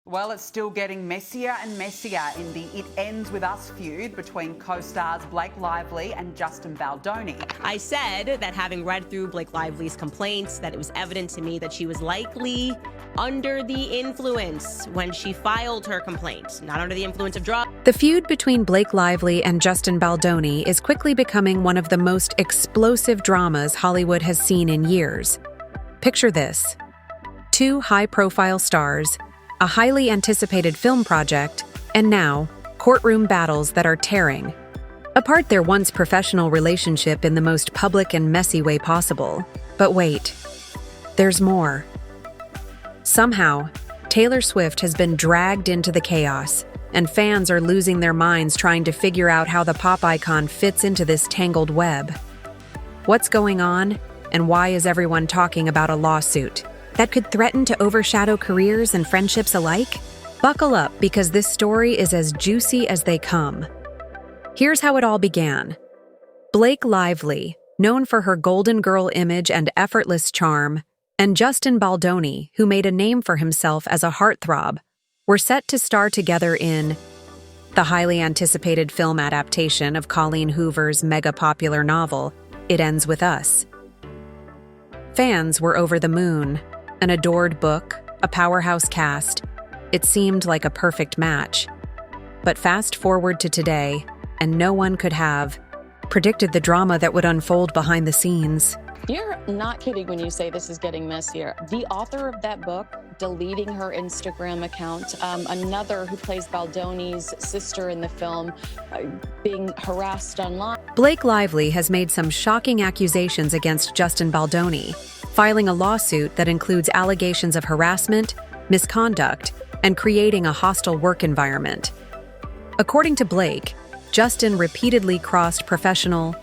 Well, it's still getting messier and messier in the It Ends With Us feud between co-stars Blake Lively and Justin Baldoni. I said that having read through Blake Lively's complaints, that it was evident to me that she was likely under the influence when she filed her complaint, not under the influence of drugs. The feud between Blake Lively and Justin Baldoni is quickly becoming one of the most explosive dramas Hollywood has seen in years. Picture this: two high-profile stars, a highly anticipated film project, and now, courtroom battles that are tearing apart their once professional relationship in the most public and messy way possible. But wait, there's more. Somehow, Taylor Swift has been dragged into the chaos, and fans are losing their minds trying to figure out how the pop icon fits into this tangled web. What's going on, and why is everyone talking about a lawsuit that could threaten to overshadow careers and friendships alike? Buckle up, because this story is as juicy as they come. Here's how it all began. Blake Lively, known for her golden girl image and effortless charm, and Justin Baldoni, who made a name for himself as a heartthrob, were set to star together in the highly anticipated film adaptation of Colleen Hoover's mega-popular novel, It Ends With Us. Fans were over the moon. An adored book, a powerhouse cast. It seemed like a perfect match. But fast forward to today, and no one could have predicted the drama that would unfold behind the scenes. You're not kidding when you say this is getting messier. The author of that book deleting her Instagram account, another who plays Baldoni's sister in the film being harassed online. Blake Lively has made some shocking accusations against Justin Baldoni, filing a lawsuit that includes allegations of harassment, misconduct, and creating a hostile work environment. According to Blake, Justin repeatedly crossed professional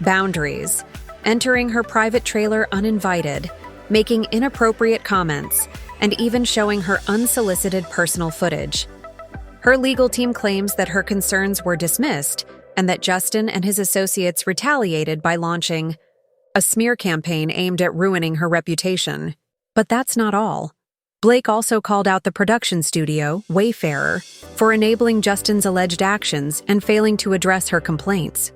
boundaries, entering her private trailer uninvited, making inappropriate comments, and even showing her unsolicited personal footage. Her legal team claims that her concerns were dismissed and that Justin and his associates retaliated by launching a smear campaign aimed at ruining her reputation. But that's not all. Blake also called out the production studio, Wayfarer, for enabling Justin's alleged actions and failing to address her complaints.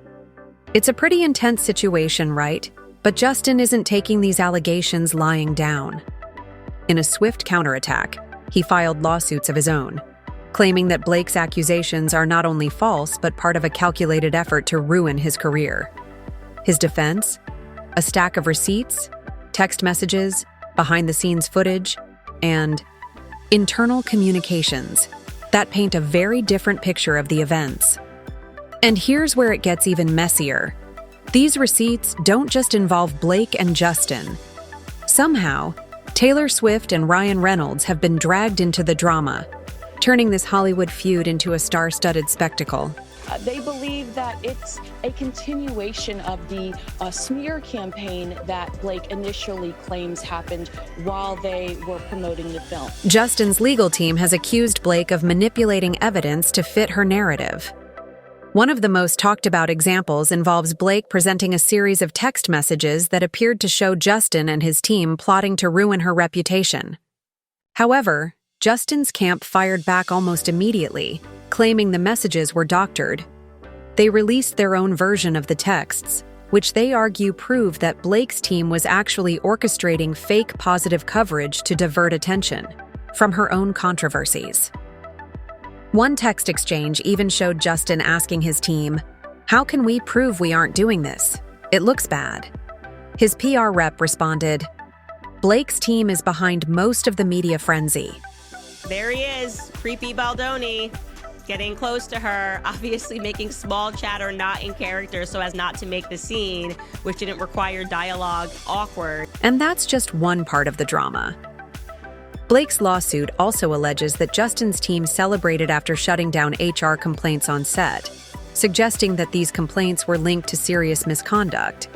It's a pretty intense situation, right? But Justin isn't taking these allegations lying down. In a swift counterattack, he filed lawsuits of his own, claiming that Blake's accusations are not only false but part of a calculated effort to ruin his career. His defense? A stack of receipts, text messages, behind-the-scenes footage, and internal communications that paint a very different picture of the events. And here's where it gets even messier. These receipts don't just involve Blake and Justin. Somehow, Taylor Swift and Ryan Reynolds have been dragged into the drama, turning this Hollywood feud into a star-studded spectacle. They believe that it's a continuation of the smear campaign that Blake initially claims happened while they were promoting the film. Justin's legal team has accused Blake of manipulating evidence to fit her narrative. One of the most talked about examples involves Blake presenting a series of text messages that appeared to show Justin and his team plotting to ruin her reputation. However, Justin's camp fired back almost immediately, claiming the messages were doctored. They released their own version of the texts, which they argue prove that Blake's team was actually orchestrating fake positive coverage to divert attention from her own controversies. One text exchange even showed Justin asking his team, "How can we prove we aren't doing this? It looks bad." His PR rep responded, "Blake's team is behind most of the media frenzy." There he is, creepy Baldoni, getting close to her, obviously making small chatter not in character so as not to make the scene, which didn't require dialogue, awkward. And that's just one part of the drama. Blake's lawsuit also alleges that Justin's team celebrated after shutting down HR complaints on set, suggesting that these complaints were linked to serious misconduct.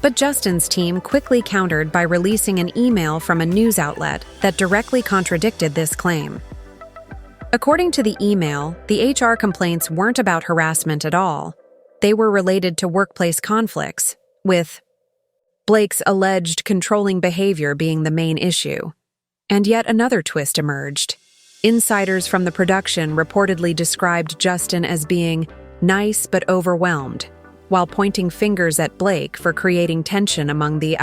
But Justin's team quickly countered by releasing an email from a news outlet that directly contradicted this claim. According to the email, the HR complaints weren't about harassment at all. They were related to workplace conflicts, with Blake's alleged controlling behavior being the main issue. And yet another twist emerged. Insiders from the production reportedly described Justin as being nice but overwhelmed, while pointing fingers at Blake for creating tension among the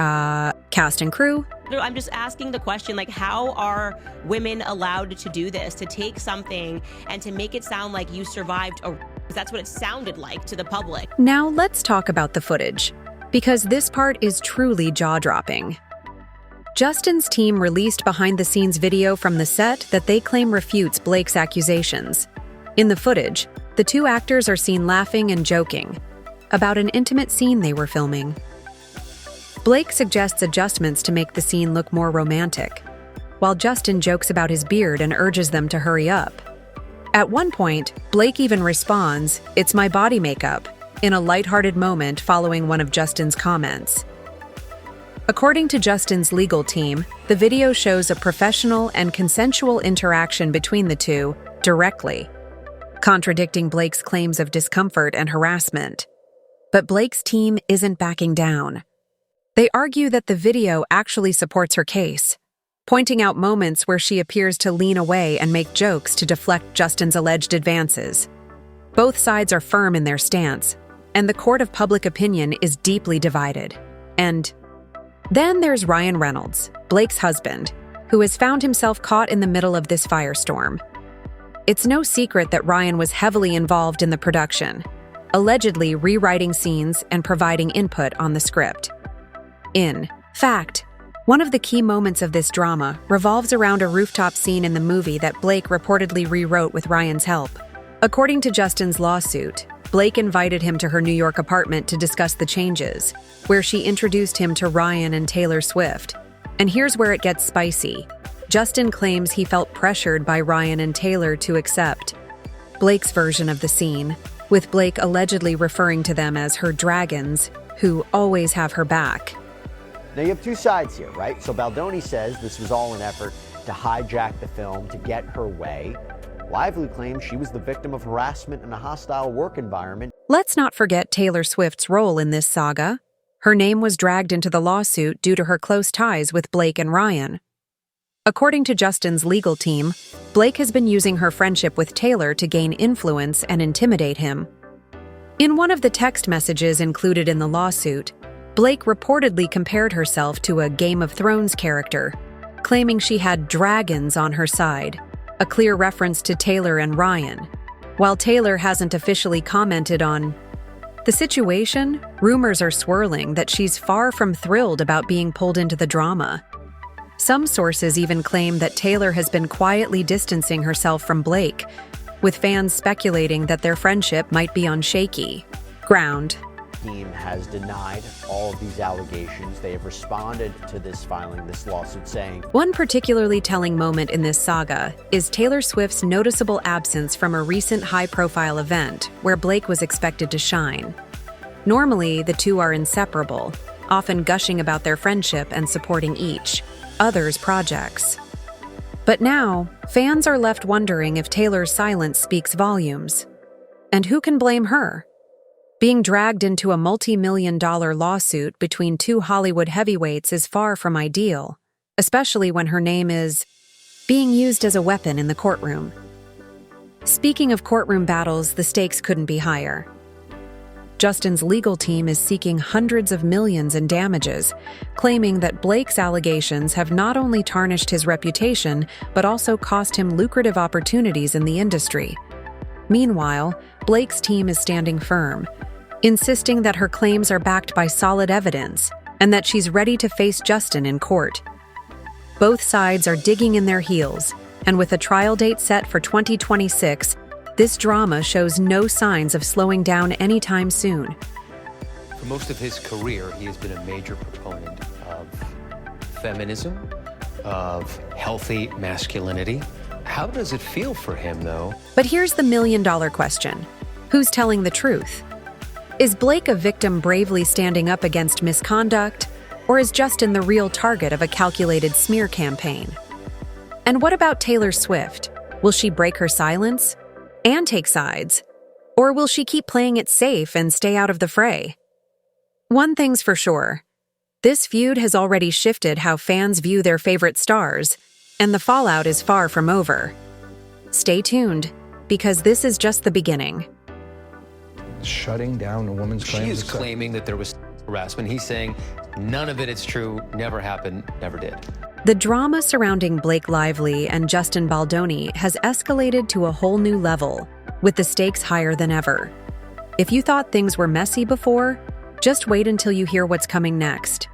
cast and crew. I'm just asking the question, like, how are women allowed to do this, to take something and to make it sound like you survived a... Because that's what it sounded like to the public. Now let's talk about the footage, because this part is truly jaw-dropping. Justin's team released behind-the-scenes video from the set that they claim refutes Blake's accusations. In the footage, the two actors are seen laughing and joking about an intimate scene they were filming. Blake suggests adjustments to make the scene look more romantic, while Justin jokes about his beard and urges them to hurry up. At one point, Blake even responds, "It's my body makeup," in a lighthearted moment following one of Justin's comments. According to Justin's legal team, the video shows a professional and consensual interaction between the two directly, contradicting Blake's claims of discomfort and harassment. But Blake's team isn't backing down. They argue that the video actually supports her case, pointing out moments where she appears to lean away and make jokes to deflect Justin's alleged advances. Both sides are firm in their stance, and the court of public opinion is deeply divided. And then there's Ryan Reynolds, Blake's husband, who has found himself caught in the middle of this firestorm. It's no secret that Ryan was heavily involved in the production, allegedly rewriting scenes and providing input on the script. In fact, one of the key moments of this drama revolves around a rooftop scene in the movie that Blake reportedly rewrote with Ryan's help. According to Justin's lawsuit, Blake invited him to her New York apartment to discuss the changes, where she introduced him to Ryan and Taylor Swift. And here's where it gets spicy. Justin claims he felt pressured by Ryan and Taylor to accept Blake's version of the scene, with Blake allegedly referring to them as her dragons, who always have her back. Now you have two sides here, right? So Baldoni says this was all an effort to hijack the film to get her way. Lively claims she was the victim of harassment in a hostile work environment. Let's not forget Taylor Swift's role in this saga. Her name was dragged into the lawsuit due to her close ties with Blake and Ryan. According to Justin's legal team, Blake has been using her friendship with Taylor to gain influence and intimidate him. In one of the text messages included in the lawsuit, Blake reportedly compared herself to a Game of Thrones character, claiming she had dragons on her side, a clear reference to Taylor and Ryan. While Taylor hasn't officially commented on the situation, rumors are swirling that she's far from thrilled about being pulled into the drama. Some sources even claim that Taylor has been quietly distancing herself from Blake, with fans speculating that their friendship might be on shaky ground. The team has denied all of these allegations. They have responded to this filing, this lawsuit, saying, One particularly telling moment in this saga is Taylor Swift's noticeable absence from a recent high-profile event where Blake was expected to shine. Normally, the two are inseparable, often gushing about their friendship and supporting each other's projects. But now, fans are left wondering if Taylor's silence speaks volumes. And who can blame her? Being dragged into a multi-million-dollar lawsuit between two Hollywood heavyweights is far from ideal, especially when her name is being used as a weapon in the courtroom. Speaking of courtroom battles, the stakes couldn't be higher. Justin's legal team is seeking hundreds of millions in damages, claiming that Blake's allegations have not only tarnished his reputation, but also cost him lucrative opportunities in the industry. Meanwhile, Blake's team is standing firm, insisting that her claims are backed by solid evidence and that she's ready to face Justin in court. Both sides are digging in their heels, and with a trial date set for 2026, this drama shows no signs of slowing down anytime soon. For most of his career, he has been a major proponent of feminism, of healthy masculinity. How does it feel for him, though? But here's the million-dollar question. Who's telling the truth? Is Blake a victim bravely standing up against misconduct, or is Justin the real target of a calculated smear campaign? And what about Taylor Swift? Will she break her silence and take sides? Or will she keep playing it safe and stay out of the fray? One thing's for sure. This feud has already shifted how fans view their favorite stars, and the fallout is far from over. Stay tuned, because this is just the beginning. Shutting down a woman's claim. She is claiming that there was harassment. He's saying none of it is true, never happened, never did. The drama surrounding Blake Lively and Justin Baldoni has escalated to a whole new level, with the stakes higher than ever. If you thought things were messy before, just wait until you hear what's coming next.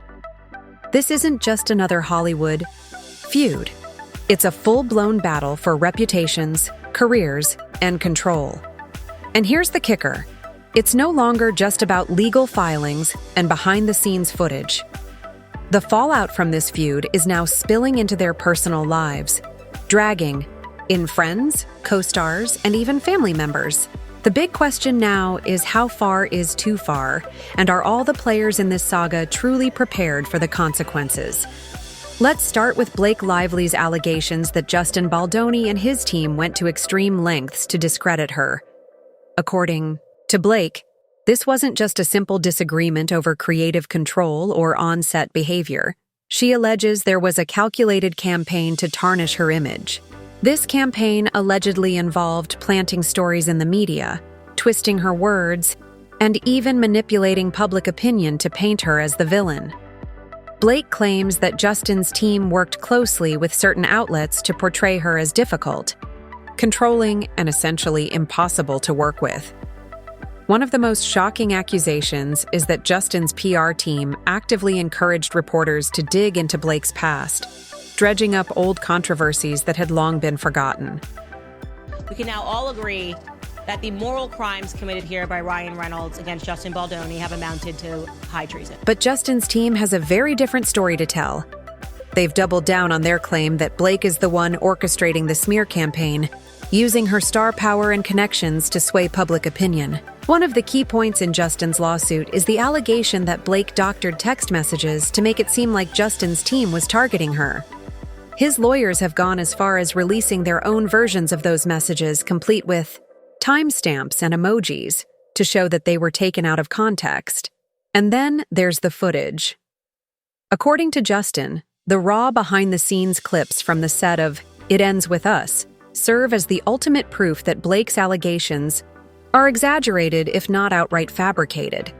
This isn't just another Hollywood feud. It's a full-blown battle for reputations, careers, and control. And here's the kicker. It's no longer just about legal filings and behind-the-scenes footage. The fallout from this feud is now spilling into their personal lives, dragging in friends, co-stars, and even family members. The big question now is, how far is too far, and are all the players in this saga truly prepared for the consequences? Let's start with Blake Lively's allegations that Justin Baldoni and his team went to extreme lengths to discredit her. According to Blake, this wasn't just a simple disagreement over creative control or on-set behavior. She alleges there was a calculated campaign to tarnish her image. This campaign allegedly involved planting stories in the media, twisting her words, and even manipulating public opinion to paint her as the villain. Blake claims that Justin's team worked closely with certain outlets to portray her as difficult, controlling, and essentially impossible to work with. One of the most shocking accusations is that Justin's PR team actively encouraged reporters to dig into Blake's past, dredging up old controversies that had long been forgotten. We can now all agree that the moral crimes committed here by Ryan Reynolds against Justin Baldoni have amounted to high treason. But Justin's team has a very different story to tell. They've doubled down on their claim that Blake is the one orchestrating the smear campaign, using her star power and connections to sway public opinion. One of the key points in Justin's lawsuit is the allegation that Blake doctored text messages to make it seem like Justin's team was targeting her. His lawyers have gone as far as releasing their own versions of those messages, complete with timestamps and emojis, to show that they were taken out of context. And then there's the footage. According to Justin, the raw behind-the-scenes clips from the set of It Ends With Us serve as the ultimate proof that Blake's allegations are exaggerated, if not outright fabricated.